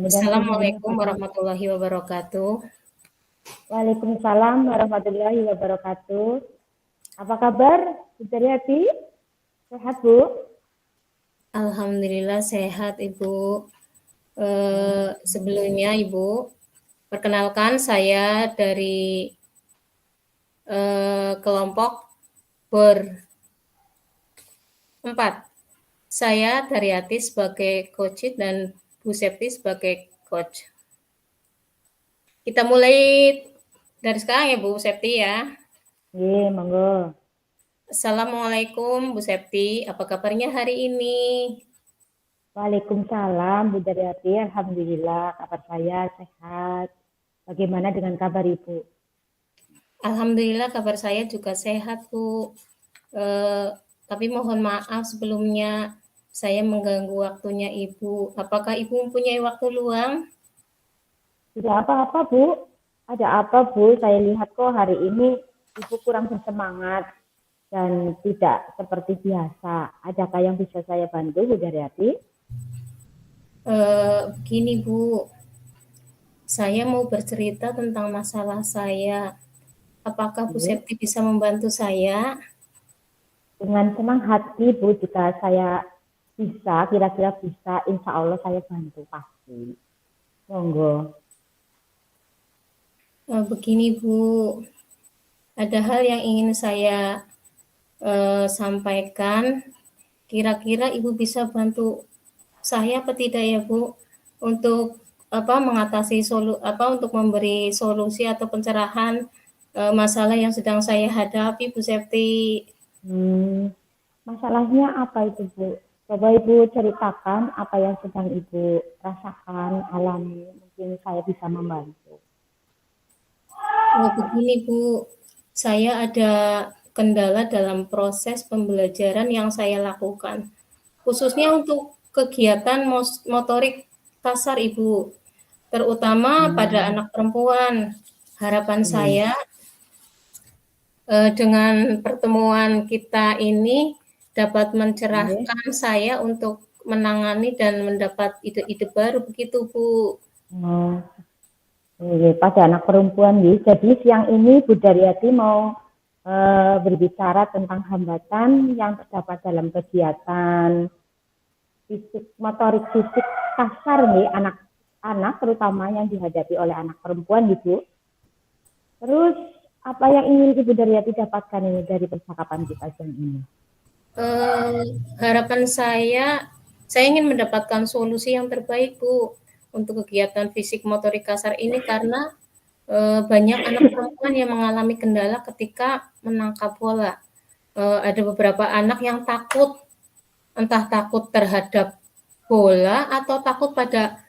Mudah-mudahan semuanya Assalamualaikum pada warahmatullahi wabarakatuh. Waalaikumsalam warahmatullahi wabarakatuh. Apa kabar, Bu Daryati? Sehat, Bu? Alhamdulillah sehat, Ibu. Sebelumnya, Ibu, perkenalkan saya dari kelompok berempat. Saya Daryati sebagai coach dan Bu Septi sebagai coach. Kita mulai dari sekarang ya, Bu Septi ya. Iya, monggo. Assalamualaikum, Bu Septi. Apa kabarnya hari ini? Waalaikumsalam, Bu Daryati. Alhamdulillah, kabar saya sehat. Bagaimana dengan kabar Ibu? Alhamdulillah kabar saya juga sehat, Bu. Tapi mohon maaf sebelumnya saya mengganggu waktunya Ibu. Apakah Ibu mempunyai waktu luang? Tidak apa-apa, Bu. Ada apa, Bu? Saya lihat kok hari ini Ibu kurang bersemangat dan tidak seperti biasa. Adakah yang bisa saya bantu, Bu Daryati? Begini, Bu. Saya mau bercerita tentang masalah saya. Apakah Bu Iya. Septi bisa membantu saya? Dengan senang hati, Bu, jika saya bisa, kira-kira bisa, insya Allah saya bantu pasti. Monggo. Begini, Bu. Ada hal yang ingin saya sampaikan. Kira-kira Ibu bisa bantu saya apa tidak ya, Bu, untuk mengatasi untuk memberi solusi atau pencerahan masalah yang sedang saya hadapi, Bu Septi. Masalahnya apa itu, Bu? Coba Ibu ceritakan apa yang sedang Ibu rasakan, alami. Mungkin saya bisa membantu. Begini, Bu, saya ada kendala dalam proses pembelajaran yang saya lakukan, khususnya untuk kegiatan motorik kasar, Ibu, terutama pada anak perempuan. Harapan saya dengan pertemuan kita ini dapat mencerahkan saya untuk menangani dan mendapat ide-ide baru, begitu, Bu. Pada anak perempuan, jadi siang ini Bu Daryati mau berbicara tentang hambatan yang terdapat dalam kegiatan motorik fisik kasar nih anak-anak, terutama yang dihadapi oleh anak perempuan, Ibu. Terus apa yang ingin Ibu Daryati dapatkan ini dari percakapan kita siang ini? Harapan saya ingin mendapatkan solusi yang terbaik, Bu, untuk kegiatan fisik motorik kasar ini, karena banyak anak perempuan yang mengalami kendala ketika menangkap bola. Ada beberapa anak yang takut, entah takut terhadap bola atau takut pada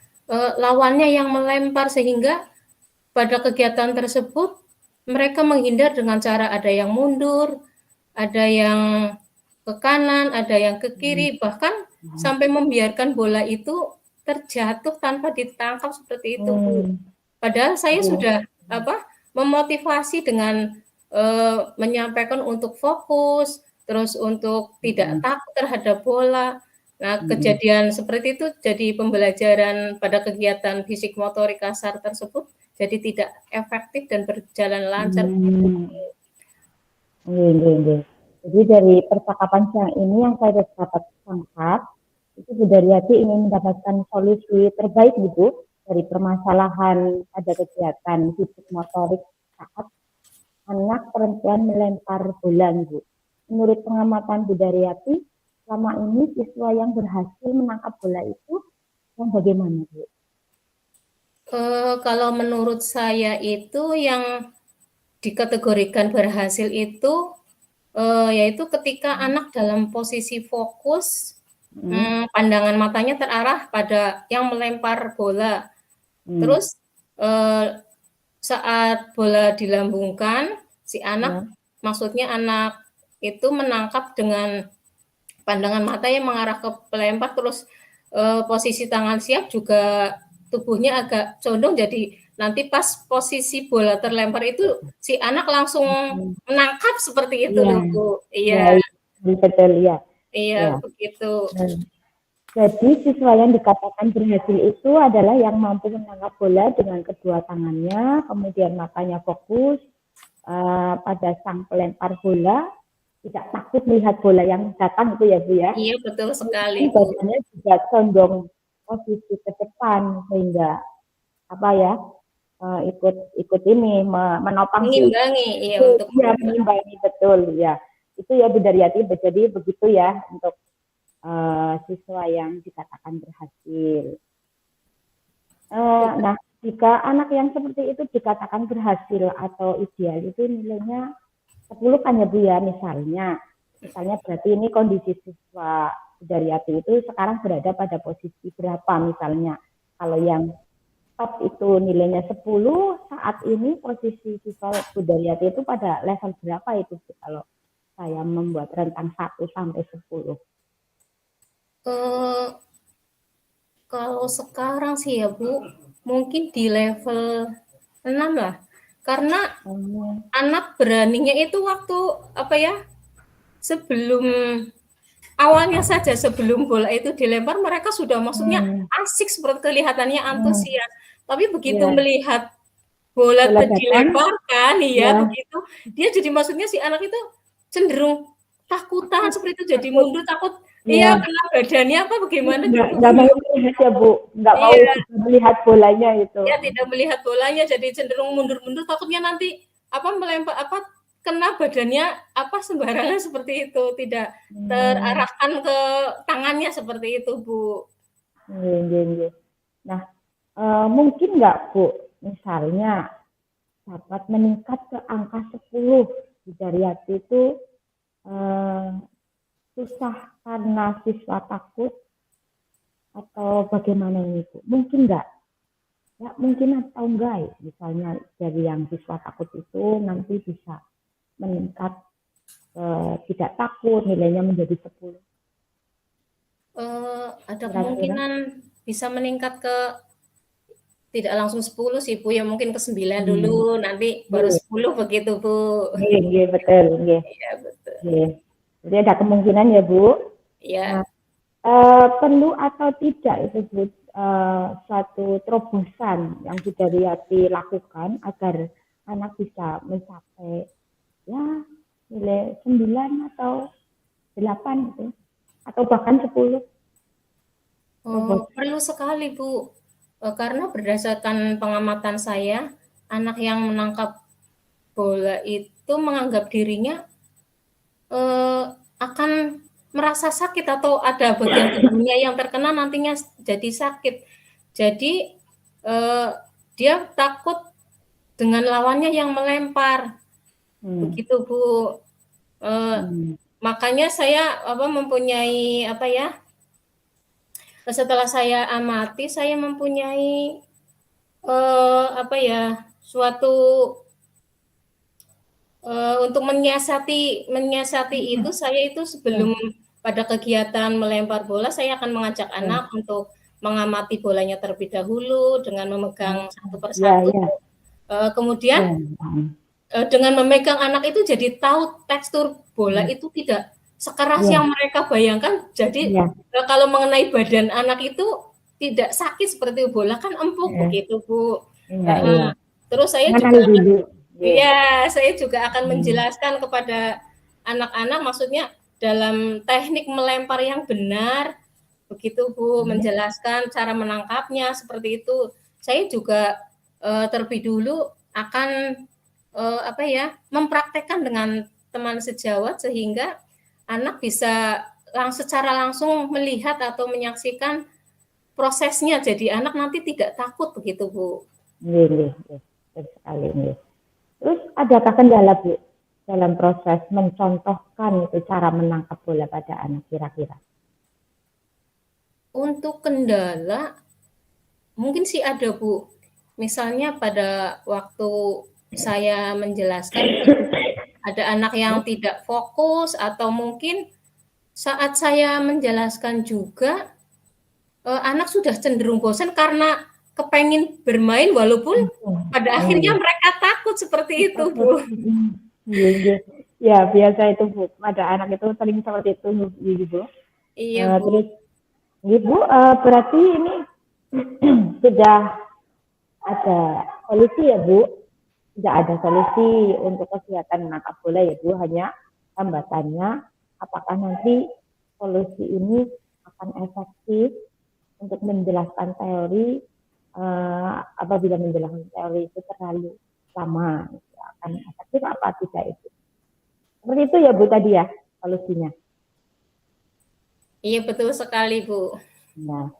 lawannya yang melempar, sehingga pada kegiatan tersebut mereka menghindar dengan cara ada yang mundur, ada yang ke kanan, ada yang ke kiri, bahkan sampai membiarkan bola itu terjatuh tanpa ditangkap seperti itu, Bu. Padahal saya sudah memotivasi dengan menyampaikan untuk fokus, terus untuk tidak takut terhadap bola. Nah, kejadian seperti itu jadi pembelajaran pada kegiatan fisik motorik kasar tersebut jadi tidak efektif dan berjalan lancar. Jadi dari percakapan siang ini yang saya dapat tangkap, itu Bu Daryati ingin mendapatkan solusi terbaik, Ibu, dari permasalahan pada kegiatan fisik motorik saat anak perempuan melempar bola, Bu. Menurut pengamatan Bu Daryati, selama ini siswa yang berhasil menangkap bola itu yang bagaimana, Bu? Kalau menurut saya itu yang dikategorikan berhasil itu yaitu ketika anak dalam posisi fokus, pandangan matanya terarah pada yang melempar bola. Terus saat bola dilambungkan, si anak, maksudnya anak itu menangkap dengan pandangan mata yang mengarah ke pelempar, terus posisi tangan siap, juga tubuhnya agak condong, jadi nanti pas posisi bola terlempar itu si anak langsung menangkap seperti itu, Bu. Iya. Betul, ya. Iya, begitu. Jadi siswa yang dikatakan berhasil itu adalah yang mampu menangkap bola dengan kedua tangannya, kemudian matanya fokus pada sang pelempar bola, tidak takut melihat bola yang datang itu ya Bu ya. Iya, betul sekali Kemudian Bu. badannya juga condong posisi ke depan sehingga apa ya ikut ikut ini menopang si Mengimbangi, iya itu untuk ya mengimbangi betul ya itu ya Bu Daryati jadi begitu ya untuk siswa yang dikatakan berhasil. Nah, jika anak yang seperti itu dikatakan berhasil atau ideal itu nilainya 10 kan ya Bu ya, misalnya berarti ini kondisi siswa Daryati itu sekarang berada pada posisi berapa misalnya. Kalau yang top itu nilainya 10, saat ini posisi siswa Daryati itu pada level berapa itu kalau saya membuat rentang 1 sampai 10? Kalau sekarang sih ya Bu, mungkin di level 6 lah. Karena anak beraninya itu waktu apa ya, sebelum awalnya saja sebelum bola itu dilempar mereka sudah maksudnya asik seperti kelihatannya antusias. Tapi begitu melihat bola dilemparkan ya begitu, dia jadi maksudnya si anak itu cenderung takutan seperti itu, jadi mundur takut iya kena badannya apa bagaimana gitu. Nggak mau melihat ya Bu, nggak mau melihat bolanya itu. Ya tidak melihat bolanya, jadi cenderung mundur-mundur takutnya nanti apa melempar apa kena badannya apa sembarangan seperti itu, tidak terarahkan ke tangannya seperti itu Bu. Nah, mungkin nggak Bu, misalnya dapat meningkat ke angka 10 di Daryati itu susah karena siswa takut atau bagaimana ini Bu? Mungkin nggak? Ya mungkin atau enggak misalnya dari yang siswa takut itu nanti bisa meningkat tidak takut nilainya menjadi 10. Ada kemungkinan bisa meningkat ke tidak langsung 10 sih Bu, ya mungkin ke 9 dulu, nanti baru 10 begitu Bu. Iya, betul. Iya, betul. Jadi ada kemungkinan ya Bu. Iya. Perlu atau tidak itu Bu, suatu terobosan yang Bu Daryati lakukan agar anak bisa mencapai ya nilai 9 atau 8 gitu, atau bahkan 10. Perlu sekali Bu, karena berdasarkan pengamatan saya, anak yang menangkap bola itu menganggap dirinya akan merasa sakit atau ada bagian tubuhnya yang terkena nantinya jadi sakit. Jadi dia takut dengan lawannya yang melempar. Begitu Bu. Makanya saya mempunyai apa ya? Setelah saya amati, saya mempunyai apa ya? Suatu untuk menyiasati itu saya itu sebelum pada kegiatan melempar bola saya akan mengajak anak untuk mengamati bolanya terlebih dahulu dengan memegang satu persatu. Kemudian dengan memegang anak itu jadi tahu tekstur bola itu tidak sekeras yang mereka bayangkan. Jadi kalau mengenai badan anak itu tidak sakit seperti bola kan empuk begitu Bu. Terus saya juga saya juga akan menjelaskan kepada anak-anak maksudnya dalam teknik melempar yang benar begitu Bu, menjelaskan cara menangkapnya seperti itu. Saya juga terlebih dulu akan mempraktekkan dengan teman sejawat sehingga anak bisa secara langsung melihat atau menyaksikan prosesnya. Jadi anak nanti tidak takut begitu Bu. Iya, sekali. Terus adakah kendala Bu dalam proses mencontohkan itu cara menangkap bola pada anak kira-kira? Untuk kendala mungkin sih ada Bu. Misalnya pada waktu saya menjelaskan ada anak yang tidak fokus atau mungkin saat saya menjelaskan juga anak sudah cenderung bosan karena kepengen bermain walaupun pada akhirnya mereka takut seperti itu Bu. Ya biasa itu Bu, ada anak itu sering seperti itu Bu. Iya Bu. Terus Ibu, berarti ini sudah ada solusi ya Bu? Sudah ada solusi untuk kegiatan menangkap bola ya Bu, hanya hambatannya apakah nanti solusi ini akan efektif untuk menjelaskan teori, apabila menjelaskan teori itu terlalu lama, akan efektif apa tidak itu. Seperti itu ya Bu tadi ya solusinya. Iya betul sekali Bu. Nah,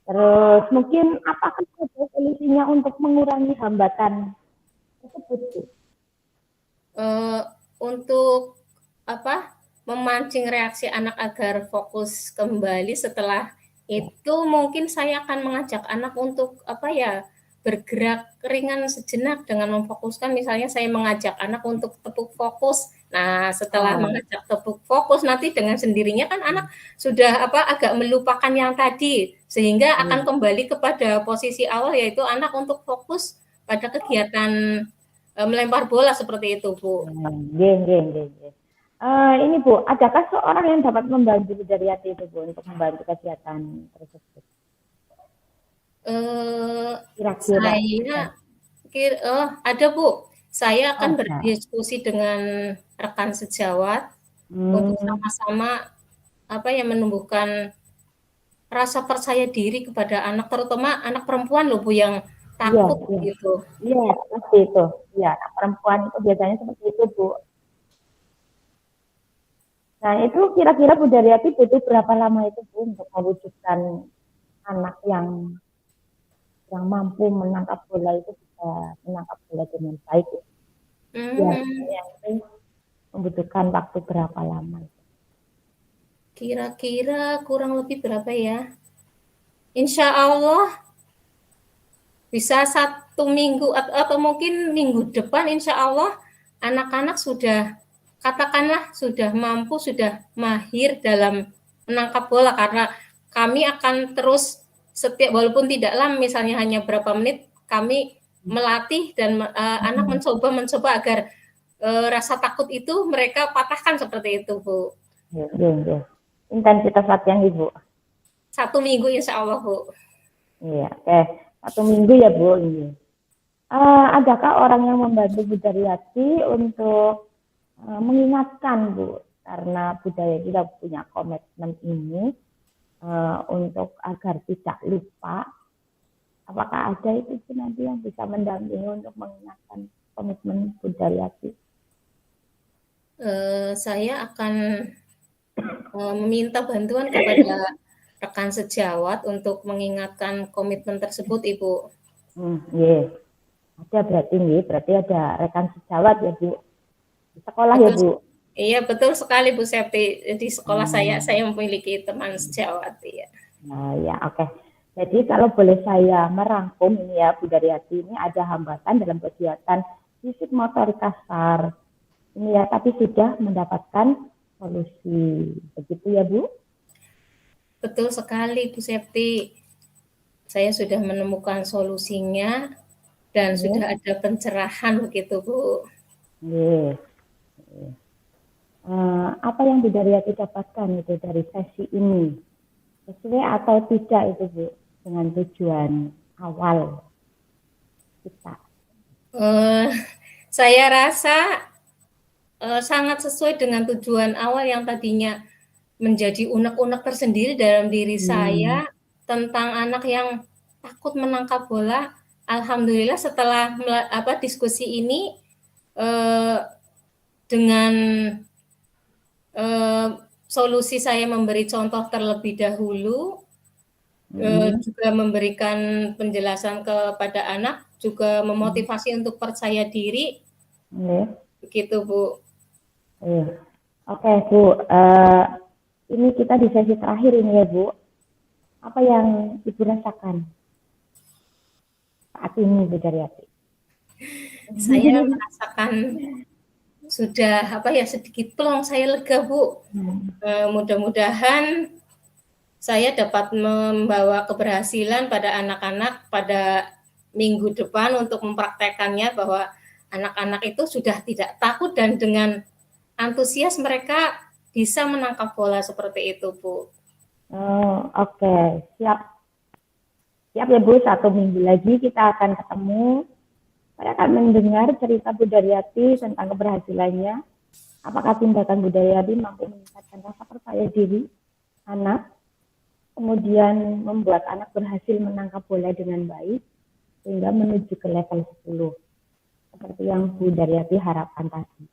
terus mungkin apakah ada solusinya untuk mengurangi hambatan tersebut Bu? Untuk apa, memancing reaksi anak agar fokus kembali setelah itu mungkin saya akan mengajak anak untuk apa ya, bergerak ringan sejenak dengan memfokuskan, misalnya saya mengajak anak untuk tepuk fokus. Nah, setelah mengajak tepuk fokus nanti dengan sendirinya kan anak sudah apa, agak melupakan yang tadi, sehingga akan kembali kepada posisi awal yaitu anak untuk fokus pada kegiatan melempar bola seperti itu, Bu. Ini Bu, adakah seorang yang dapat membantu dari hati itu Bu untuk membantu kegiatan tersebut? Kira-kira. Ada Bu. Saya akan berdiskusi dengan rekan sejawat untuk sama-sama apa ya, menumbuhkan rasa percaya diri kepada anak, terutama anak perempuan loh Bu yang takut gitu. Iya, pasti itu. Iya, anak perempuan itu biasanya seperti itu Bu. Nah, itu kira-kira Bu Daryati butuh berapa lama itu Bu untuk mewujudkan anak yang mampu menangkap bola itu bisa menangkap bola dengan baik? Biasanya itu membutuhkan waktu berapa lama? Kira-kira kurang lebih berapa ya? Insya Allah bisa 1 minggu atau mungkin minggu depan insya Allah anak-anak sudah katakanlah sudah mampu, sudah mahir dalam menangkap bola, karena kami akan terus setiap walaupun tidak lama, misalnya hanya berapa menit, kami melatih dan anak mencoba agar rasa takut itu mereka patahkan seperti itu Bu. Intensitas latihan Ibu? 1 minggu insya Allah Bu. Iya, 1 minggu ya Bu ini. Adakah orang yang membantu Bu Daryati untuk mengingatkan Bu, karena budaya kita punya komitmen ini untuk agar tidak lupa, apakah ada itu nanti yang bisa mendampingi untuk mengingatkan komitmen Bu Daryati? Saya akan meminta bantuan kepada rekan sejawat untuk mengingatkan komitmen tersebut Ibu. Berarti ada rekan sejawat ya Bu, di sekolah ya Bu? Iya betul sekali Bu Septi, di sekolah saya memiliki teman sejawat ya. Ya oke. Jadi kalau boleh saya merangkum ini ya Bu Daryati, ini ada hambatan dalam kegiatan fisik motorik kasar ini ya, tapi sudah mendapatkan solusi, begitu ya Bu? Betul sekali Bu Septi, saya sudah menemukan solusinya dan sudah ada pencerahan begitu Bu. Apa yang Bu Daryati dapatkan itu dari sesi ini? Sesuai atau tidak itu Bu dengan tujuan awal kita? Saya rasa sangat sesuai dengan tujuan awal yang tadinya menjadi unek-unek tersendiri dalam diri saya tentang anak yang takut menangkap bola. Alhamdulillah setelah diskusi ini dengan solusi saya memberi contoh terlebih dahulu, juga memberikan penjelasan kepada anak, juga memotivasi untuk percaya diri, begitu Bu. Oke Bu, ini kita di sesi terakhir ini ya Bu. Apa yang Ibu rasakan saat ini Bu Daryati? Saya merasakan sudah sedikit plong, saya lega Bu. Mudah-mudahan saya dapat membawa keberhasilan pada anak-anak pada minggu depan untuk mempraktekannya, bahwa anak-anak itu sudah tidak takut dan dengan antusias mereka bisa menangkap bola seperti itu Bu. Oke, siap. Siap ya Bu, 1 minggu lagi kita akan ketemu. Saya akan mendengar cerita Bu Daryati tentang keberhasilannya. Apakah tindakan Bu Daryati mampu meningkatkan rasa percaya diri anak, kemudian membuat anak berhasil menangkap bola dengan baik, sehingga menuju ke level 10, seperti yang Bu Daryati harapkan tadi.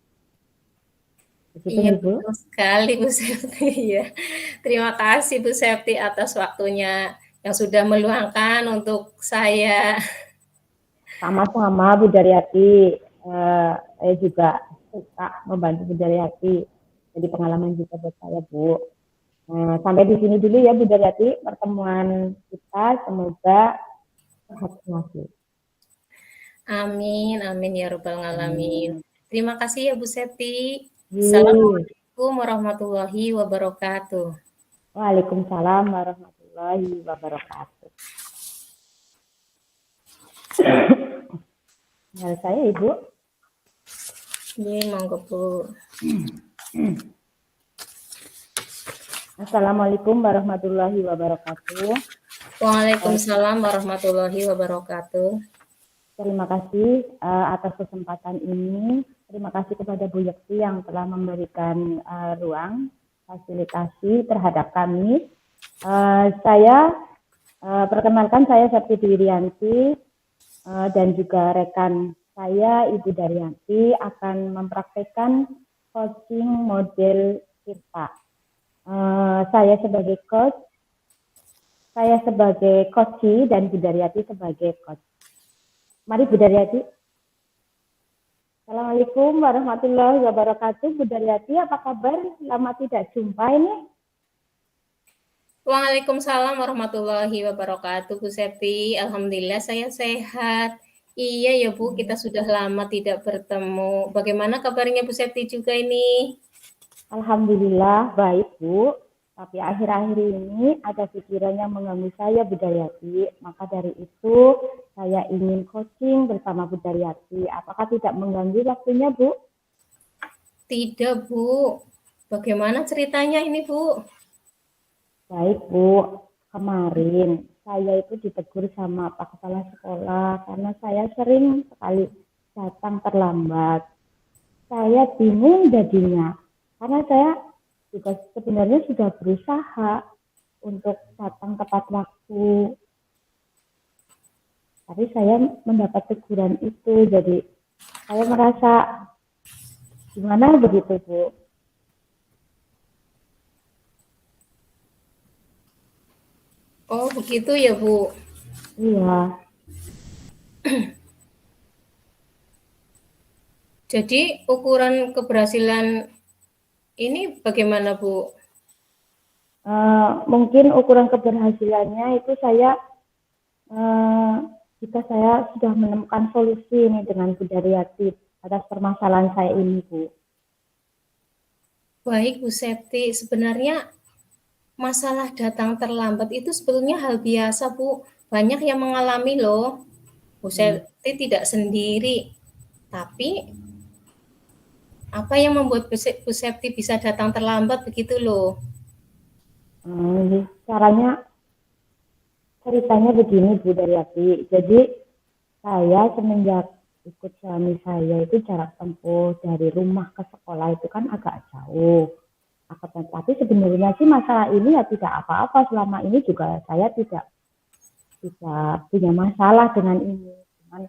Begitu Iya, nih Bu. betul sekali Bu Septi, ya. Terima kasih Bu Septi atas waktunya yang sudah meluangkan untuk saya. Sama-sama Bu Daryati. Saya juga suka membantu Bu Daryati. Jadi pengalaman juga buat saya Bu. Sampai di sini dulu ya Bu Daryati pertemuan kita. Semoga sehat selalu. Amin, amin ya rabbal alamin. Terima kasih ya Bu Septi. Assalamualaikum warahmatullahi wabarakatuh. Waalaikumsalam warahmatullahi wabarakatuh. Nah, saya Ibu. Iya, monggo Bu. Assalamualaikum warahmatullahi wabarakatuh. Waalaikumsalam warahmatullahi wabarakatuh. Terima kasih atas kesempatan ini. Terima kasih kepada Bu Yekti yang telah memberikan ruang fasilitasi terhadap kami. Saya perkenalkan, saya Septi Dwirianti dan juga rekan saya Ibu Daryanti akan mempraktekkan coaching model Tirta. Saya sebagai coach, saya sebagai coachee dan Bu Daryati sebagai coach. Mari Bu Daryati. Assalamualaikum warahmatullahi wabarakatuh. Bu Daryati, apa kabar? Lama tidak jumpa ini. Waalaikumsalam warahmatullahi wabarakatuh Bu Septi. Alhamdulillah saya sehat. Iya ya Bu, kita sudah lama tidak bertemu. Bagaimana kabarnya Bu Septi juga ini? Alhamdulillah baik Bu. Tapi akhir-akhir ini ada pikiran yang mengganggu saya Bu Daryati. Maka dari itu saya ingin coaching bersama Bu Daryati. Apakah tidak mengganggu waktunya Bu? Tidak Bu. Bagaimana ceritanya ini Bu? Baik Bu, kemarin saya itu ditegur sama Pak Kepala Sekolah karena saya sering sekali datang terlambat. Saya bingung jadinya, karena saya juga sebenarnya sudah berusaha untuk datang tepat waktu. Tapi saya mendapat teguran itu, jadi saya merasa gimana begitu Bu. Oh begitu ya Bu. Iya. Jadi ukuran keberhasilan ini bagaimana Bu? Mungkin ukuran keberhasilannya itu saya jika saya sudah menemukan solusi ini dengan Bu Daryati atas permasalahan saya ini Bu. Baik Bu Septi, sebenarnya masalah datang terlambat itu sebetulnya hal biasa Bu. Banyak yang mengalami loh. Bu Septi tidak sendiri. Tapi apa yang membuat Bu Septi bisa datang terlambat begitu loh? Caranya ceritanya begini Bu Daryati. Jadi saya semenjak ikut suami saya itu jarak tempuh dari rumah ke sekolah itu kan agak jauh. Tapi sebenarnya sih masalah ini ya tidak apa-apa, selama ini juga saya tidak punya masalah dengan ini. Cuman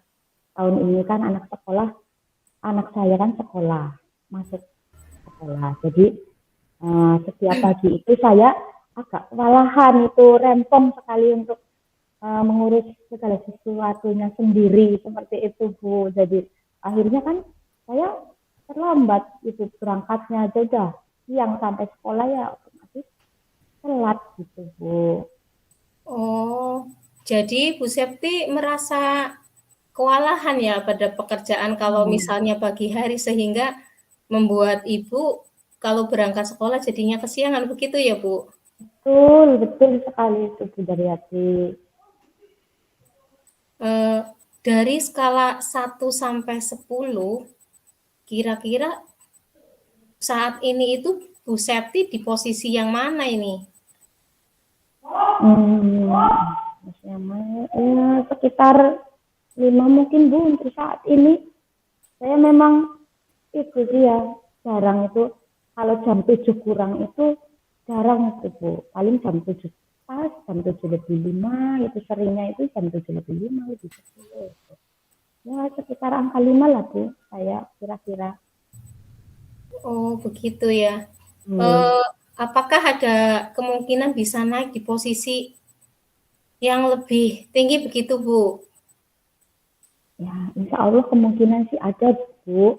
tahun ini kan anak saya kan masuk sekolah. Jadi setiap pagi itu saya agak kewalahan itu, rempong sekali untuk mengurus segala sesuatunya sendiri seperti itu Bu. Jadi akhirnya kan saya terlambat itu berangkatnya aja udah siang, sampai sekolah ya otomatis telat gitu Bu. Oh, jadi Bu Septi merasa kewalahan ya pada pekerjaan kalau misalnya pagi hari sehingga membuat Ibu kalau berangkat sekolah jadinya kesiangan begitu ya Bu? Betul sekali itu Bu Daryati. Dari skala 1 sampai 10, kira-kira saat ini itu Bu Septi di posisi yang mana ini? Masih aman. Ya, sekitar 5 mungkin Bu untuk saat ini. Saya memang itu sih ya, jarang itu kalau jam 7 kurang itu jarang itu Bu. Paling jam 7 pas, jam 7 lebih 5 itu seringnya itu jam 7 lebih 5 lebih 10. Ya sekitar angka 5 lah Bu, saya kira-kira. Oh, begitu ya. Hmm. Apakah ada kemungkinan bisa naik di posisi yang lebih tinggi begitu, Bu? Ya, insya Allah kemungkinan sih ada Bu.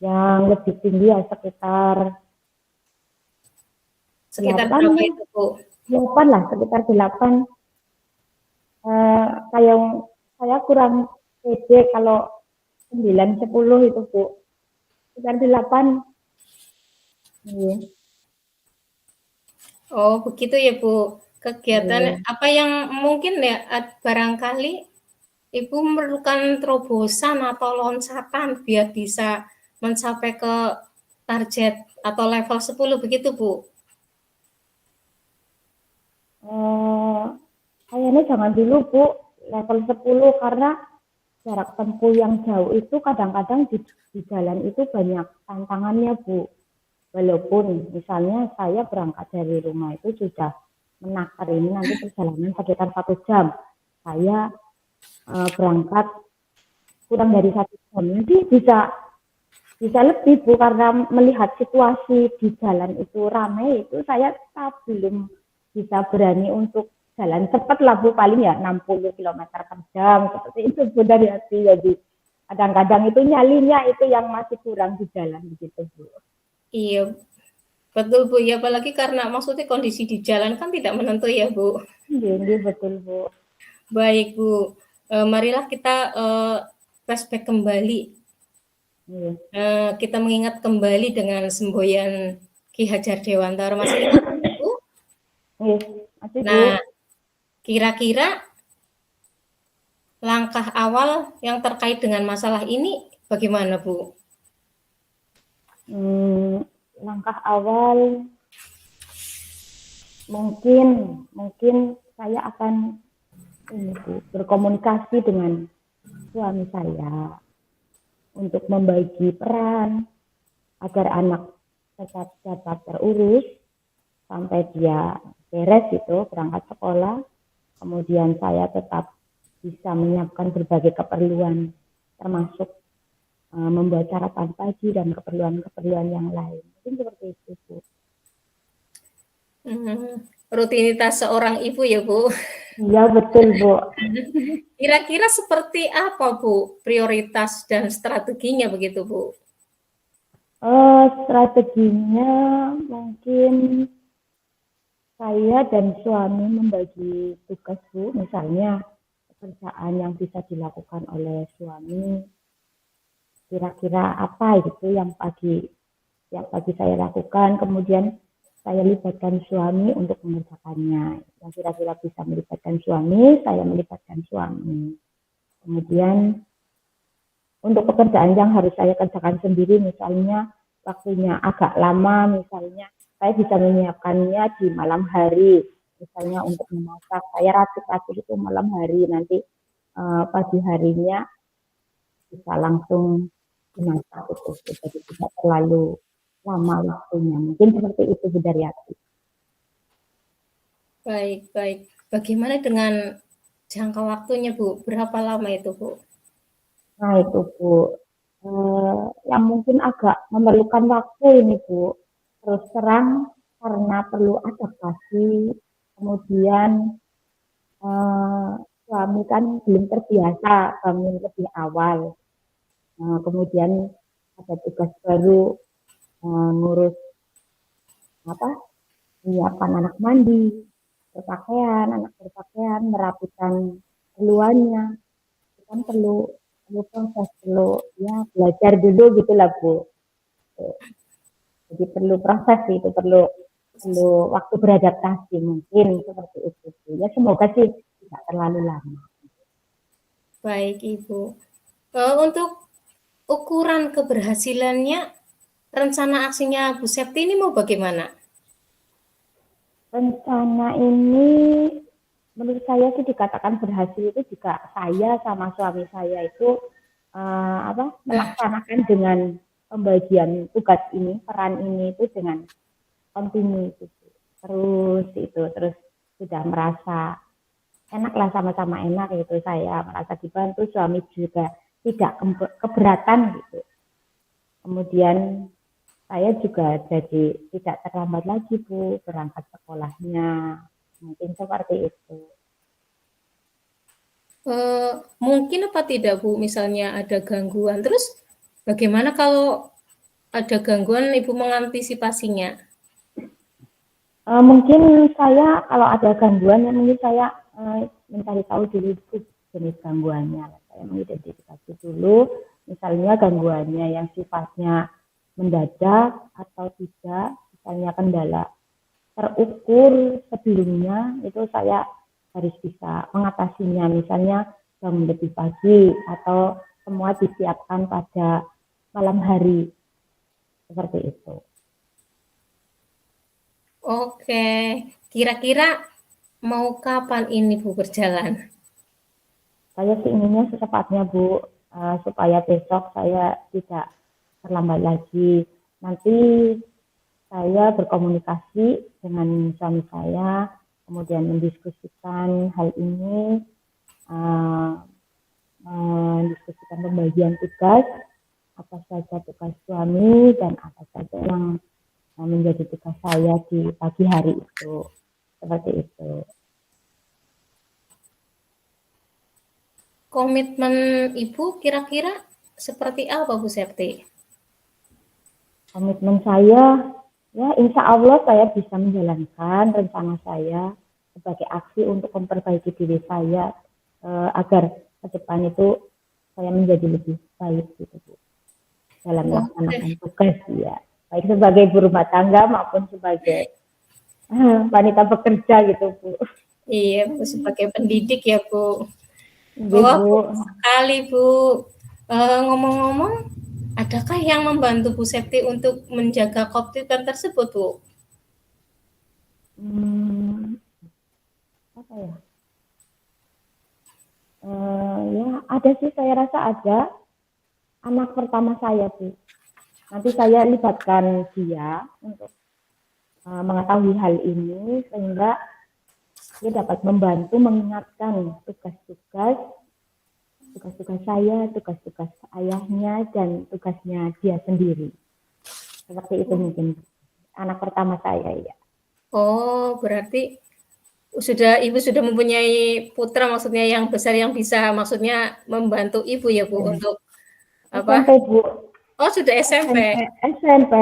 Yang lebih tinggi ya sekitar Sekitar 8 berapa ya. itu, Bu? 8 lah, sekitar 8. Kayak saya kurang pede kalau 9, 10 itu Bu. Sekitar 8. Iya. Oh, begitu ya, Bu. Kegiatan Iya. apa yang mungkin ya barangkali Ibu memerlukan terobosan atau loncatan biar bisa mencapai ke target atau level 10 begitu, Bu? Kayaknya jangan dulu Bu, level 10 karena jarak tempuh yang jauh itu kadang-kadang di jalan itu banyak tantangannya Bu. Walaupun misalnya saya berangkat dari rumah itu sudah menakar ini nanti perjalanan sekitar 1 jam. Saya berangkat kurang dari 1 jam. Nanti bisa lebih Bu karena melihat situasi di jalan itu ramai itu saya belum bisa berani untuk jalan cepat lah Bu, paling ya 60 km per jam seperti itu Bu dari hati. Jadi kadang-kadang itu nyalinya itu yang masih kurang di jalan begitu Bu. Iya, betul, Bu. Ya, apalagi karena maksudnya kondisi di jalan kan tidak menentu ya, Bu. Iya, betul Bu. Baik, Bu. Marilah kita flashback kembali. Iya. Kita mengingat kembali dengan semboyan Ki Hajar Dewantara. Masih ingat, Bu? Iya, masih Bu. Nah, kira-kira langkah awal yang terkait dengan masalah ini bagaimana, Bu? Langkah awal mungkin saya akan ini Bu, berkomunikasi dengan suami saya untuk membagi peran agar anak tetap dapat terurus sampai dia beres itu berangkat sekolah. Kemudian saya tetap bisa menyiapkan berbagai keperluan termasuk membuat sarapan pagi dan keperluan-keperluan yang lain. Mungkin seperti itu Bu. Rutinitas seorang ibu ya, Bu. Iya betul Bu. Kira-kira seperti apa, Bu, prioritas dan strateginya begitu, Bu? Strateginya mungkin saya dan suami membagi tugas Bu, misalnya pekerjaan yang bisa dilakukan oleh suami kira-kira apa gitu yang pagi saya lakukan, kemudian saya libatkan suami untuk mengerjakannya. Yang kira-kira bisa melibatkan suami, saya melibatkan suami. Kemudian untuk pekerjaan yang harus saya kerjakan sendiri, misalnya waktunya agak lama, misalnya saya bisa menyiapkannya di malam hari, misalnya untuk memasak, saya racik-racik itu malam hari, nanti pagi harinya bisa langsung dimasak itu, jadi tidak terlalu lama waktunya. Mungkin seperti itu Bu Daryati. Baik, baik. Bagaimana dengan jangka waktunya, Bu? Berapa lama itu, Bu? Nah itu Bu, yang mungkin agak memerlukan waktu ini Bu. Terus terang karena perlu adaptasi, kemudian suami kan belum terbiasa bangun lebih awal. Kemudian ada tugas baru ngurus apa menyiapkan anak mandi, anak berpakaian, merapikan keperluannya, itu kan perlu proses, perlu ya belajar dulu gitu lah Bu. Jadi perlu proses itu, perlu perlu waktu beradaptasi mungkin seperti itu Bu. Ya semoga sih tidak terlalu lama. Baik, Ibu. Untuk ukuran keberhasilannya, rencana aksinya Bu Septi ini mau bagaimana? Rencana ini menurut saya sih dikatakan berhasil itu jika saya sama suami saya itu melaksanakan dengan pembagian tugas ini, peran ini itu dengan kontinu itu. Terus sudah merasa enak lah, sama-sama enak gitu, saya merasa dibantu, suami juga tidak keberatan gitu. Kemudian saya juga jadi tidak terlambat lagi Bu berangkat sekolahnya, mungkin seperti itu. Mungkin apa tidak Bu, misalnya ada gangguan, terus bagaimana kalau ada gangguan Ibu mengantisipasinya? Mungkin saya kalau ada gangguan ya mungkin saya mencari tahu dulu jenis gangguannya. Saya mengidentifikasi dulu, misalnya gangguannya yang sifatnya mendadak atau tidak, misalnya kendala terukur sebelumnya, itu saya harus bisa mengatasinya, misalnya jam lebih pagi atau semua disiapkan pada malam hari, seperti itu. Oke, kira-kira mau kapan ini Bu berjalan? Saya sih inginnya secepatnya Bu, supaya besok saya tidak terlambat lagi. Nanti saya berkomunikasi dengan suami saya, kemudian mendiskusikan hal ini, mendiskusikan pembagian tugas, apa saja tugas suami dan apa saja yang menjadi tugas saya di pagi hari itu, seperti itu. Komitmen Ibu kira-kira seperti apa Bu Septi? Komitmen saya, ya insya Allah saya bisa menjalankan rencana saya sebagai aksi untuk memperbaiki diri saya, agar ke depan itu saya menjadi lebih baik gitu Bu, dalam melaksanakan tugas ya, baik sebagai ibu rumah tangga maupun sebagai wanita bekerja gitu Bu. Iya Bu, sebagai pendidik ya Bu. Iya, Bu. Sekali Bu. Ngomong-ngomong, adakah yang membantu Bu Septi untuk menjaga komitmen tersebut Bu? Apa ya? Ya ada sih, saya rasa ada. Anak pertama saya Bu. Nanti saya libatkan dia untuk mengetahui hal ini sehingga dia dapat membantu mengingatkan tugas-tugas saya, tugas-tugas ayahnya, dan tugasnya dia sendiri. Seperti itu mungkin anak pertama saya ya. Oh, berarti Ibu sudah mempunyai putra, maksudnya yang besar yang bisa maksudnya membantu Ibu ya Bu untuk apa? SMP Bu. Oh sudah SMP. SMP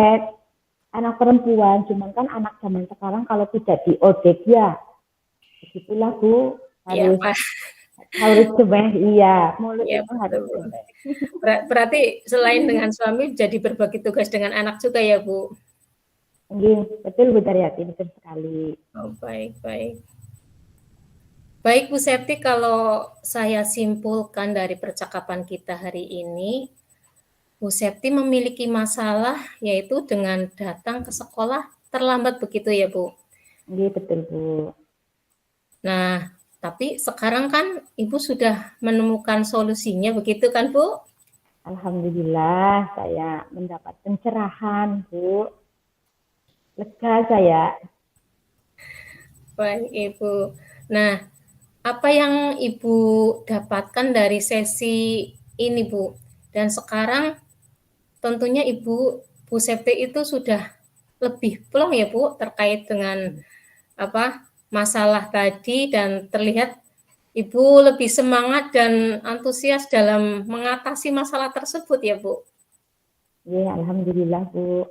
anak perempuan, cuman kan anak zaman sekarang kalau tidak diodek ya begitulah Bu, harus Ya, harus coba, iya, mulut ya, itu harus betul, Bu. coba. Berarti selain dengan suami jadi berbagi tugas dengan anak juga ya Bu? Betul Bu Daryati, betul sekali. Oh, baik, baik. Baik Bu Septi, kalau saya simpulkan dari percakapan kita hari ini, Bu Septi memiliki masalah yaitu dengan datang ke sekolah terlambat begitu ya Bu? Betul Bu. Nah, tapi sekarang kan Ibu sudah menemukan solusinya begitu kan Bu? Alhamdulillah saya mendapat pencerahan Bu. Lega saya. Baik Ibu. Nah, apa yang Ibu dapatkan dari sesi ini Bu? Dan sekarang tentunya Bu Septi itu sudah lebih plong ya Bu terkait dengan apa masalah tadi, dan terlihat Ibu lebih semangat dan antusias dalam mengatasi masalah tersebut ya Bu. Iya, alhamdulillah Bu.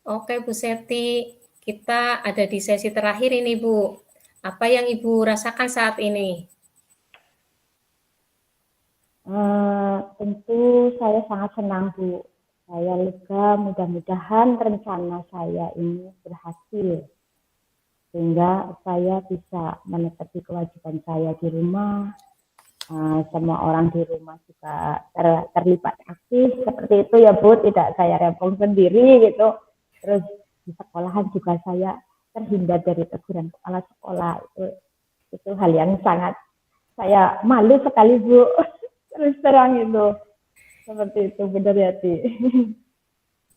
Oke Bu Septi, kita ada di sesi terakhir ini Bu. Apa yang Ibu rasakan saat ini? Tentu saya sangat senang Bu. Saya lega, mudah-mudahan rencana saya ini berhasil sehingga saya bisa menepati kewajiban saya di rumah. Semua orang di rumah juga terlibat aktif seperti itu ya Bu, tidak saya rempong sendiri gitu. Terus di sekolahan juga saya terhindar dari teguran kepala sekolah. Itu hal yang sangat saya malu sekali Bu. Terus terang itu. Seperti itu Bu Daryati.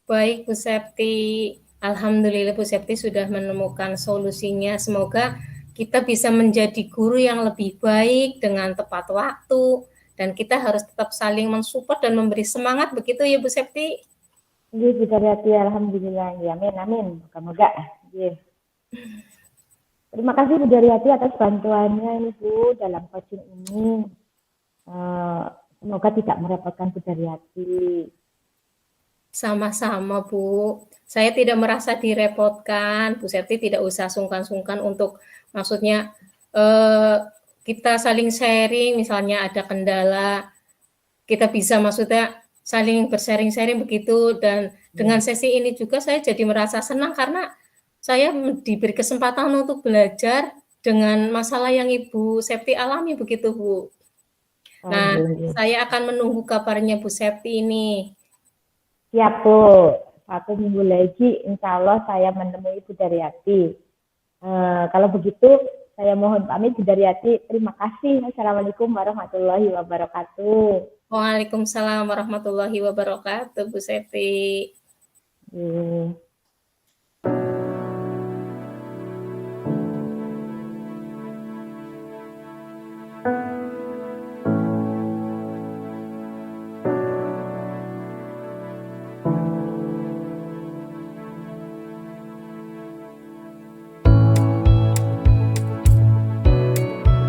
Baik Bu Septi, alhamdulillah Bu Septi sudah menemukan solusinya. Semoga kita bisa menjadi guru yang lebih baik dengan tepat waktu, dan kita harus tetap saling mensupport dan memberi semangat, begitu ya Bu Septi? Iya Bu Daryati, alhamdulillah. Ya, amin, amin. Moga-moga. Ya. Terima kasih Bu Daryati atas bantuannya ini Bu dalam coaching ini. Semoga tidak merepotkan Bu Daryati. Sama-sama Bu, saya tidak merasa direpotkan. Bu Septi tidak usah sungkan-sungkan untuk, maksudnya kita saling sharing, misalnya ada kendala, kita bisa maksudnya saling bersharing-sharing begitu. Dan dengan sesi ini juga saya jadi merasa senang karena saya diberi kesempatan untuk belajar dengan masalah yang Ibu Septi alami begitu Bu. Nah, saya akan menunggu kabarnya Bu Septi ini. Siap Bu, 1 minggu lagi insya Allah saya menemui Bu Daryati. Kalau begitu saya mohon pamit Bu Daryati. Terima kasih. Assalamualaikum warahmatullahi wabarakatuh. Waalaikumsalam warahmatullahi wabarakatuh Bu Septi.